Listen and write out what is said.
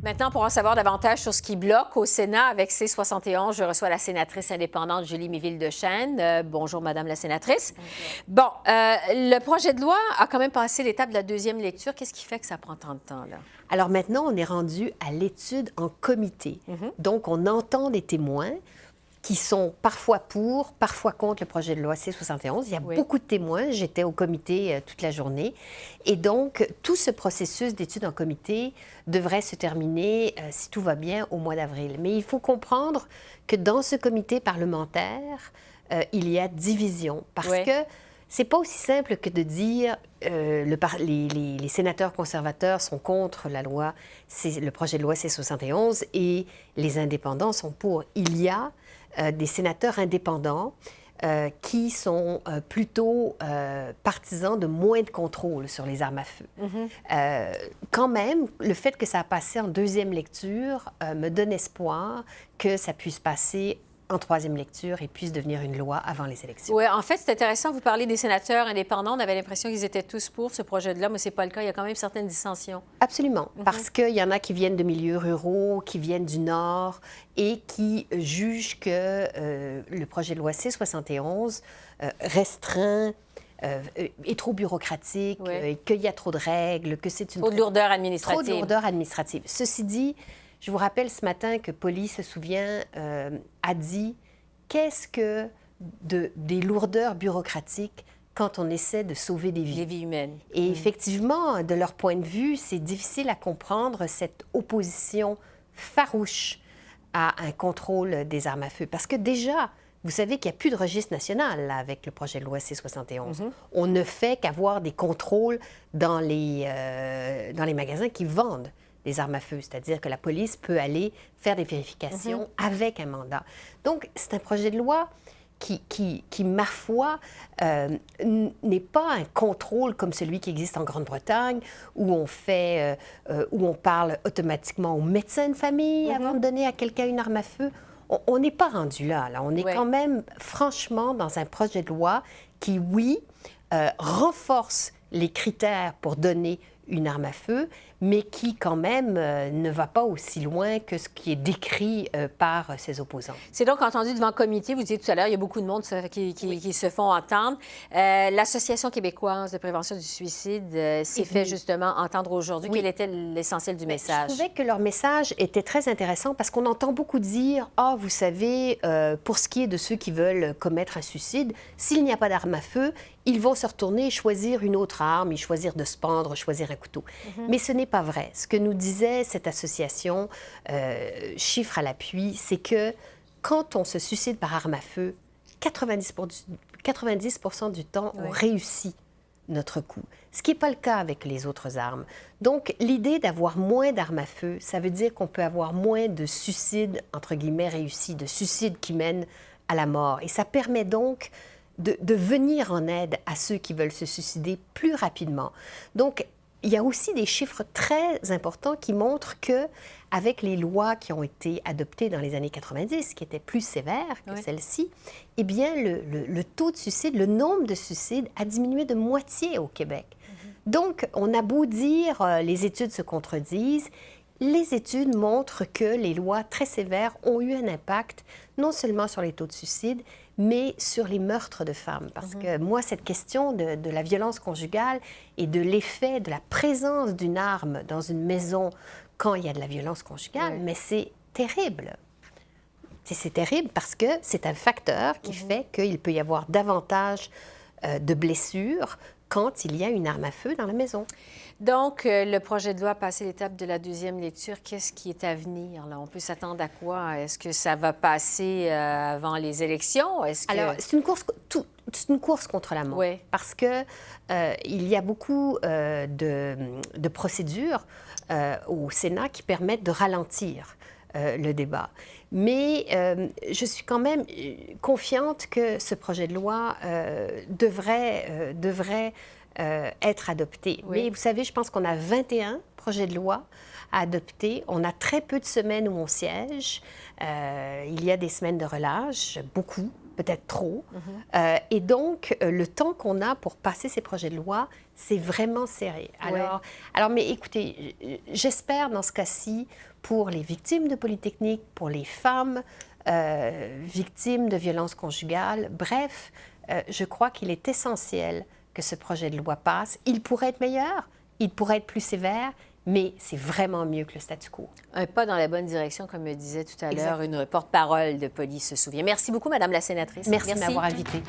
Maintenant, pour en savoir davantage sur ce qui bloque au Sénat avec C71, je reçois la sénatrice indépendante Julie Méville-Deschênes. Bonjour, Madame la sénatrice. Bonjour. Bon, le projet de loi a quand même passé l'étape de la deuxième lecture. Qu'est-ce qui fait que ça prend tant de temps, là? Alors maintenant, on est rendu à l'étude en comité. Donc, on entend des témoins qui sont parfois pour, parfois contre le projet de loi C71. Il y a beaucoup de témoins. J'étais au comité toute la journée. Et donc, tout ce processus d'étude en comité devrait se terminer, si tout va bien, au mois d'avril. Mais il faut comprendre que dans ce comité parlementaire, il y a division. Parce que c'est pas aussi simple que de dire les sénateurs conservateurs sont contre la loi, le projet de loi C71 et les indépendants sont pour. Il y a des sénateurs indépendants qui sont plutôt partisans de moins de contrôle sur les armes à feu. Quand même, le fait que ça a passé en deuxième lecture me donne espoir que ça puisse passer en troisième lecture et puisse devenir une loi avant les élections. Oui, en fait, c'est intéressant. Vous parlez des sénateurs indépendants. On avait l'impression qu'ils étaient tous pour ce projet de loi, mais ce n'est pas le cas. Il y a quand même certaines dissensions. Absolument, parce qu'il y en a qui viennent de milieux ruraux, qui viennent du Nord et qui jugent que le projet de loi C71 restreint est trop bureaucratique, qu'il y a trop de règles, que c'est une... Trop de lourdeur administrative. Trop de lourdeur administrative. Ceci dit, je vous rappelle ce matin que Polly se souvient, a dit qu'est-ce que des lourdeurs bureaucratiques quand on essaie de sauver des vies. Des vies humaines. Et effectivement, de leur point de vue, c'est difficile à comprendre cette opposition farouche à un contrôle des armes à feu. Parce que déjà, vous savez qu'il n'y a plus de registre national là, avec le projet de loi C71. On ne fait qu'avoir des contrôles dans les magasins qui vendent des armes à feu, c'est-à-dire que la police peut aller faire des vérifications avec un mandat. Donc, c'est un projet de loi qui ma foi, n'est pas un contrôle comme celui qui existe en Grande-Bretagne, où on parle automatiquement au médecin de famille avant de donner à quelqu'un une arme à feu. On n'est pas rendu là. On est quand même, franchement, dans un projet de loi qui, oui, renforce les critères pour donner une arme à feu, mais qui, quand même, ne va pas aussi loin que ce qui est décrit par ses opposants. C'est donc entendu devant le comité, vous disiez tout à l'heure, il y a beaucoup de monde qui se font entendre. L'Association québécoise de prévention du suicide s'est fait justement entendre aujourd'hui. Quel était l'essentiel du message? Je trouvais que leur message était très intéressant parce qu'on entend beaucoup dire « Ah, vous savez, pour ce qui est de ceux qui veulent commettre un suicide, s'il n'y a pas d'arme à feu, ils vont se retourner et choisir une autre arme, et choisir de se pendre, choisir un couteau. Mais ce n'est pas vrai. Ce que nous disait cette association, chiffre à l'appui, c'est que quand on se suicide par arme à feu, 90% du temps, on réussit notre coup, ce qui n'est pas le cas avec les autres armes. Donc, l'idée d'avoir moins d'armes à feu, ça veut dire qu'on peut avoir moins de suicides, entre guillemets, réussis, de suicides qui mènent à la mort. Et ça permet donc de venir en aide à ceux qui veulent se suicider plus rapidement. Donc, il y a aussi des chiffres très importants qui montrent que, avec les lois qui ont été adoptées dans les années 90, qui étaient plus sévères que celles-ci, eh bien, le taux de suicide, le nombre de suicides a diminué de moitié au Québec. Donc, on a beau dire les études se contredisent, les études montrent que les lois très sévères ont eu un impact non seulement sur les taux de suicide, mais sur les meurtres de femmes. Parce que moi, cette question de la violence conjugale et de l'effet de la présence d'une arme dans une maison quand il y a de la violence conjugale, mais c'est terrible. C'est terrible parce que c'est un facteur qui fait qu'il peut y avoir davantage de blessures quand il y a une arme à feu dans la maison. Donc, le projet de loi a passé l'étape de la deuxième lecture. Qu'est-ce qui est à venir, là? On peut s'attendre à quoi? Est-ce que ça va passer avant les élections? Alors, c'est une course contre la montre. Parce que il y a beaucoup de procédures au Sénat qui permettent de ralentir le débat. Mais je suis quand même confiante que ce projet de loi devrait être adopté. Mais vous savez, je pense qu'on a 21 projets de loi à adopter. On a très peu de semaines où on siège. Il y a des semaines de relâche, beaucoup. peut-être trop. Et donc, le temps qu'on a pour passer ces projets de loi, c'est vraiment serré. Alors, mais écoutez, j'espère dans ce cas-ci, pour les victimes de Polytechnique, pour les femmes victimes de violences conjugales, bref, je crois qu'il est essentiel que ce projet de loi passe. Il pourrait être meilleur, il pourrait être plus sévère, mais c'est vraiment mieux que le statu quo. Un pas dans la bonne direction, comme me disait tout à l'heure une porte-parole de police se souvient. Merci beaucoup, Madame la sénatrice. Merci de m'avoir invitée.